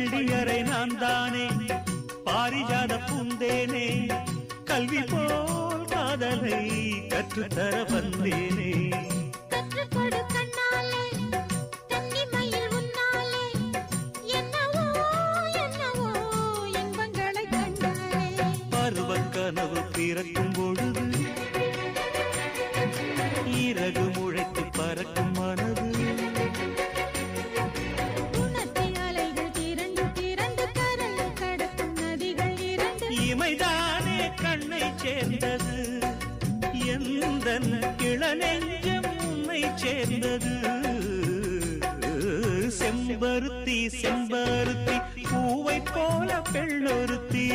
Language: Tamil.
பள்ளியறை நான் தானே பாரிஜாத பூந்தேனே கல்வி போல் காதலை கற்றுத்தர வந்தேனே கற்றுக்கொடு கண்ணாலே தன்னிமையில் உன்னாலே என்னவோ என்னவோ இன்பங்களை கண்டாலே பருவக் கனவு பிறக்கும் பொழுது இறகு முளைத்து பறக்கும் மனது இமைதானே கண்ணை சேர்ந்தது எந்த இளநெஞ்சம் உன்னை சேர்ந்தது செம்பருத்தி செம்பருத்தி பூவை போல பெண்ணொருத்தி